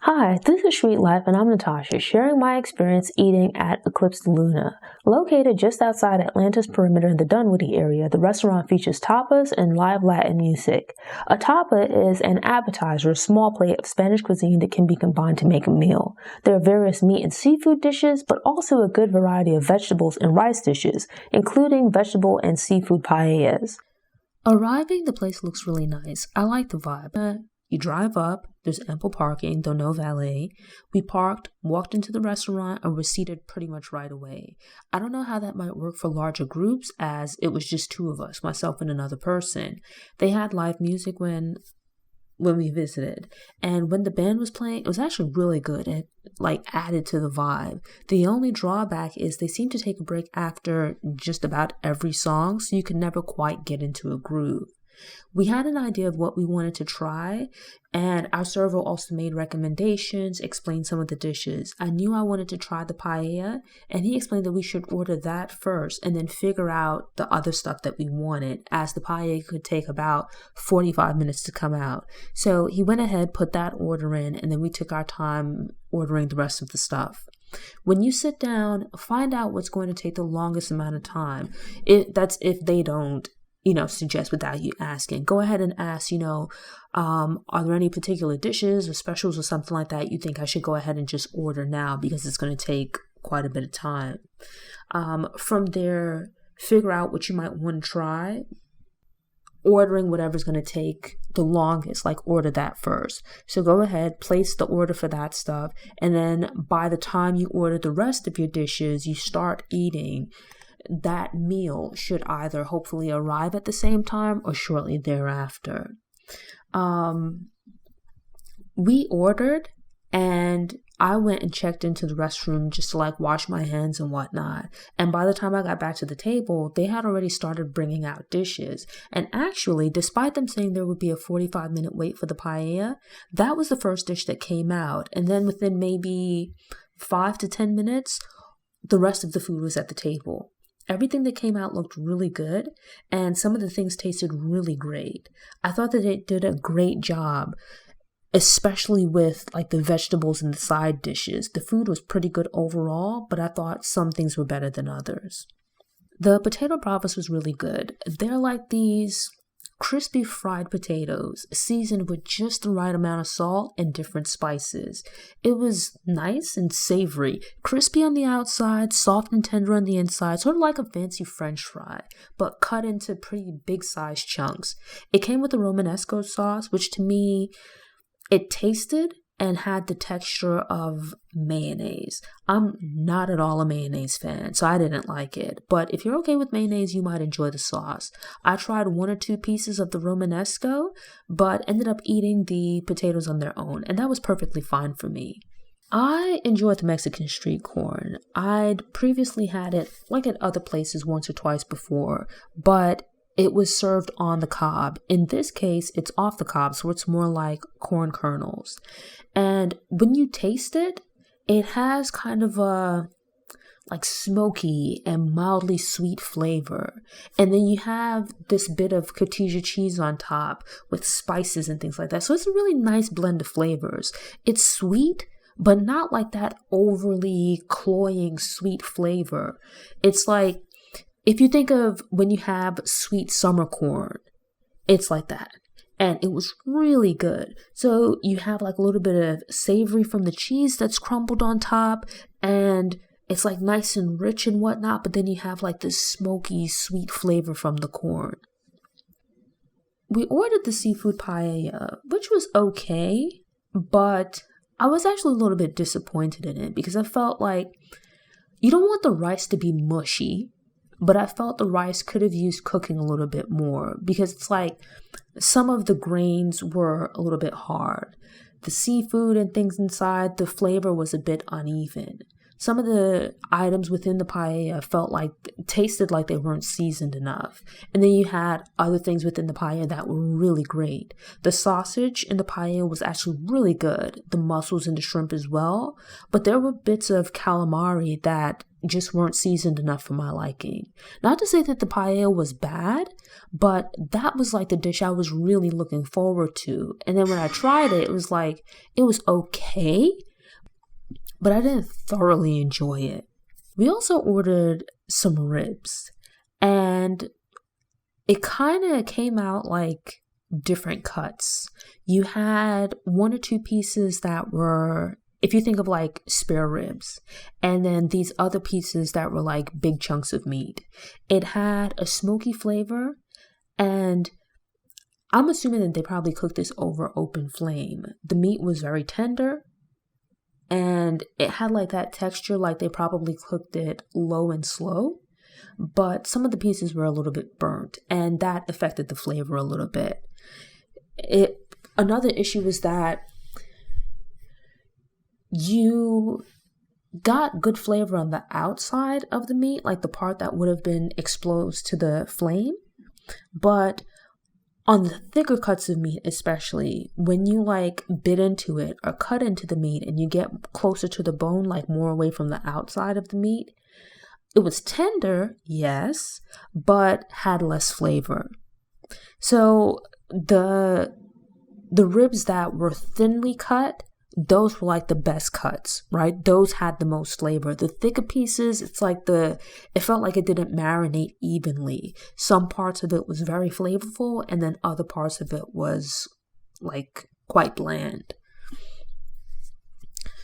Hi, this is Sweet Life, and I'm Natasha, sharing my experience eating at Eclipse di Luna. Located just outside Atlanta's perimeter in the Dunwoody area, the restaurant features tapas and live Latin music. A tapa is an appetizer, a small plate of Spanish cuisine that can be combined to make a meal. There are various meat and seafood dishes, but also a good variety of vegetables and rice dishes, including vegetable and seafood paellas. Arriving, the place looks really nice. I like the vibe. You drive up, there's ample parking, though no valet. We parked, walked into the restaurant, and were seated pretty much right away. I don't know how that might work for larger groups, as it was just two of us, myself and another person. They had live music when we visited, and when the band was playing, it was actually really good. It added to the vibe. The only drawback is they seem to take a break after just about every song, so you can never quite get into a groove. We had an idea of what we wanted to try, and our server also made recommendations, explained some of the dishes. I knew I wanted to try the paella, and he explained that we should order that first and then figure out the other stuff that we wanted, as the paella could take about 45 minutes to come out. So he went ahead, put that order in, and then we took our time ordering the rest of the stuff. When you sit down, find out what's going to take the longest amount of time. That's if they don't suggest without you asking. Go ahead and ask, are there any particular dishes or specials or something like that you think I should go ahead and just order now, because it's going to take quite a bit of time. From there, figure out what you might want to try. Ordering whatever's going to take the longest, order that first. So go ahead, place the order for that stuff, and then by the time you order the rest of your dishes, you start eating. That meal should either hopefully arrive at the same time or shortly thereafter. We ordered, and I went and checked into the restroom just to wash my hands and whatnot. And by the time I got back to the table, they had already started bringing out dishes. And actually, despite them saying there would be a 45-minute wait for the paella, that was the first dish that came out. And then within maybe 5 to 10 minutes, the rest of the food was at the table. Everything that came out looked really good, and some of the things tasted really great. I thought that they did a great job, especially with the vegetables and the side dishes. The food was pretty good overall, but I thought some things were better than others. The potato bravas was really good. They're like these crispy fried potatoes seasoned with just the right amount of salt and different spices. It was nice and savory, crispy on the outside, soft and tender on the inside, sort of like a fancy French fry, but cut into pretty big sized chunks. It came with a Romanesco sauce, which to me, it tasted and had the texture of mayonnaise. I'm not at all a mayonnaise fan, so I didn't like it. But if you're okay with mayonnaise, you might enjoy the sauce. I tried 1 or 2 pieces of the Romanesco, but ended up eating the potatoes on their own, and that was perfectly fine for me. I enjoyed the Mexican street corn. I'd previously had it at other places once or twice before, but it was served on the cob. In this case, it's off the cob, so it's more like corn kernels. And when you taste it, it has kind of a smoky and mildly sweet flavor. And then you have this bit of cotija cheese on top with spices and things like that. So it's a really nice blend of flavors. It's sweet, but not that overly cloying sweet flavor. It's if you think of when you have sweet summer corn, it's like that. And it was really good. So you have a little bit of savory from the cheese that's crumbled on top, and it's nice and rich and whatnot, but then you have this smoky, sweet flavor from the corn. We ordered the seafood paella, which was okay, but I was actually a little bit disappointed in it because I felt you don't want the rice to be mushy, but I felt the rice could have used cooking a little bit more because it's some of the grains were a little bit hard. The seafood and things inside, the flavor was a bit uneven. Some of the items within the paella tasted like they weren't seasoned enough. And then you had other things within the paella that were really great. The sausage in the paella was actually really good. The mussels and the shrimp as well. But there were bits of calamari that just weren't seasoned enough for my liking. Not to say that the paella was bad, but that was like the dish I was really looking forward to. And then when I tried it, it was like, it was okay, but I didn't thoroughly enjoy it. We also ordered some ribs, and it kind of came out like different cuts. You had one or two pieces that were, if you think of like spare ribs, and then these other pieces that were like big chunks of meat. It had a smoky flavor, and I'm assuming that they probably cooked this over open flame. The meat was very tender, and it had like that texture like they probably cooked it low and slow, but some of the pieces were a little bit burnt, and that affected the flavor a little bit. Another issue was that you got good flavor on the outside of the meat, like the part that would have been exposed to the flame, but on the thicker cuts of meat, especially when you like bit into it or cut into the meat and you get closer to the bone, like more away from the outside of the meat, it was tender, yes, but had less flavor. So the ribs that were thinly cut, those were like the best cuts, right? Those had the most flavor. The thicker pieces, it felt like it didn't marinate evenly. Some parts of it was very flavorful, and then other parts of it was like quite bland.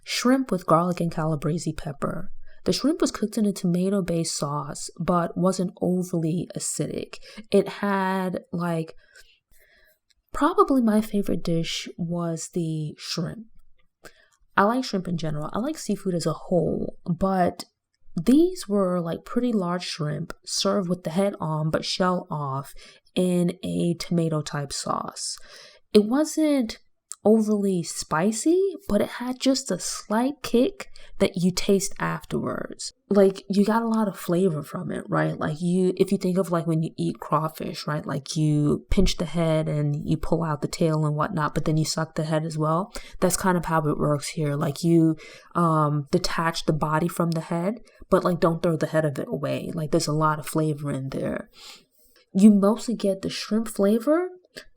Shrimp with garlic and calabrese pepper. The shrimp was cooked in a tomato-based sauce, but wasn't overly acidic. It had probably my favorite dish was the shrimp. I like shrimp in general. I like seafood as a whole, but these were like pretty large shrimp served with the head on but shell off in a tomato type sauce. It wasn't overly spicy, but it had just a slight kick that you taste afterwards. Like you got a lot of flavor from it, right? Like if you think of like when you eat crawfish, right? Like you pinch the head and you pull out the tail and whatnot, but then you suck the head as well. That's kind of how it works here. Like you detach the body from the head, but like don't throw the head of it away. Like there's a lot of flavor in there. You mostly get the shrimp flavor,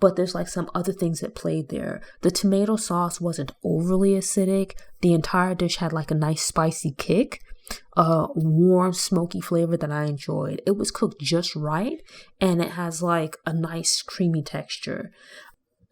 but there's like some other things that played there. The tomato sauce wasn't overly acidic. The entire dish had like a nice spicy kick, a warm smoky flavor that I enjoyed. It was cooked just right, and it has like a nice creamy texture.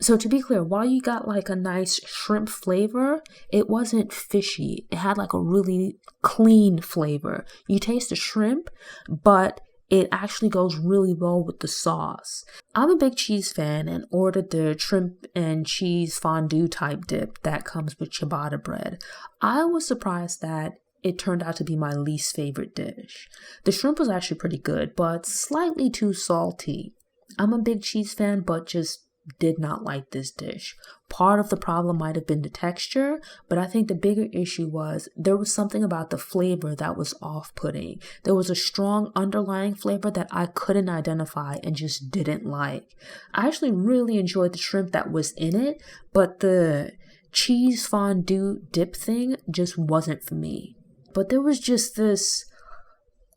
So to be clear, while you got like a nice shrimp flavor, it wasn't fishy. It had like a really clean flavor. You taste the shrimp, but it actually goes really well with the sauce. I'm a big cheese fan and ordered the shrimp and cheese fondue type dip that comes with ciabatta bread. I was surprised that it turned out to be my least favorite dish. The shrimp was actually pretty good, but slightly too salty. I'm a big cheese fan, but just did not like this dish. Part of the problem might have been the texture, but I think the bigger issue was there was something about the flavor that was off-putting. There was a strong underlying flavor that I couldn't identify and just didn't like. I actually really enjoyed the shrimp that was in it, but the cheese fondue dip thing just wasn't for me. But there was just this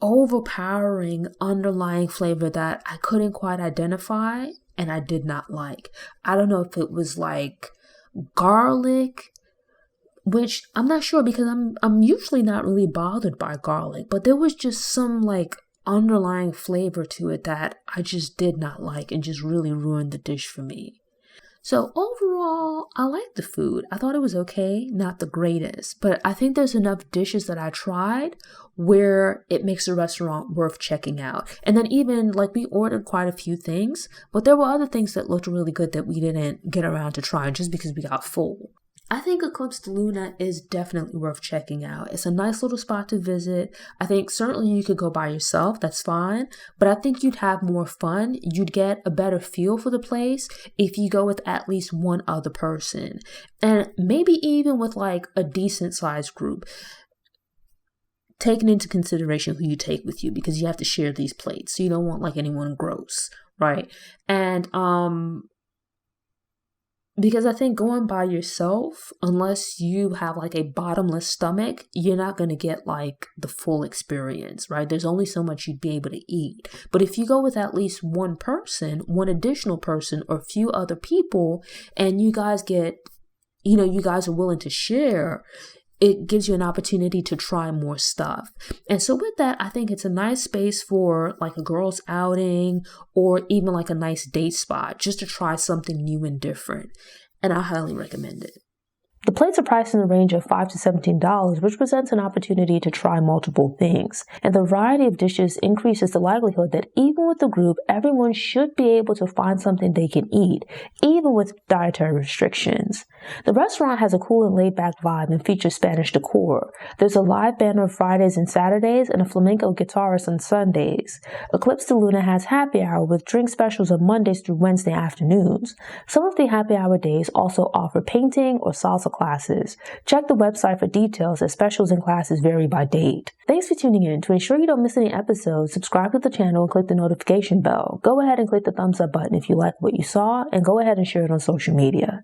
overpowering underlying flavor that I couldn't quite identify and I did not like. I don't know if it was like garlic, which I'm not sure because I'm usually not really bothered by garlic, but there was just some like underlying flavor to it that I just did not like and just really ruined the dish for me. So overall, I liked the food. I thought it was okay, not the greatest, but I think there's enough dishes that I tried where it makes a restaurant worth checking out. And then even like we ordered quite a few things, but there were other things that looked really good that we didn't get around to trying just because we got full. I think Eclipse di Luna is definitely worth checking out. It's a nice little spot to visit. I think certainly you could go by yourself, that's fine, but I think you'd have more fun. You'd get a better feel for the place if you go with at least one other person, and maybe even with like a decent sized group, taking into consideration who you take with you because you have to share these plates, so you don't want like anyone gross, right? And Because I think going by yourself, unless you have like a bottomless stomach, you're not going to get like the full experience, right? There's only so much you'd be able to eat. But if you go with at least one person, one additional person, or a few other people, and you guys get, you guys are willing to share, it gives you an opportunity to try more stuff. And so with that, I think it's a nice space for like a girls' outing or even like a nice date spot just to try something new and different. And I highly recommend it. The plates are priced in the range of $5 to $17, which presents an opportunity to try multiple things. And the variety of dishes increases the likelihood that even with the group, everyone should be able to find something they can eat, even with dietary restrictions. The restaurant has a cool and laid-back vibe and features Spanish decor. There's a live band on Fridays and Saturdays and a flamenco guitarist on Sundays. Eclipse di Luna has happy hour with drink specials on Mondays through Wednesday afternoons. Some of the happy hour days also offer painting or salsa classes. Check the website for details as specials and classes vary by date. Thanks for tuning in. To ensure you don't miss any episodes, subscribe to the channel and click the notification bell. Go ahead and click the thumbs up button if you like what you saw, and go ahead and share it on social media.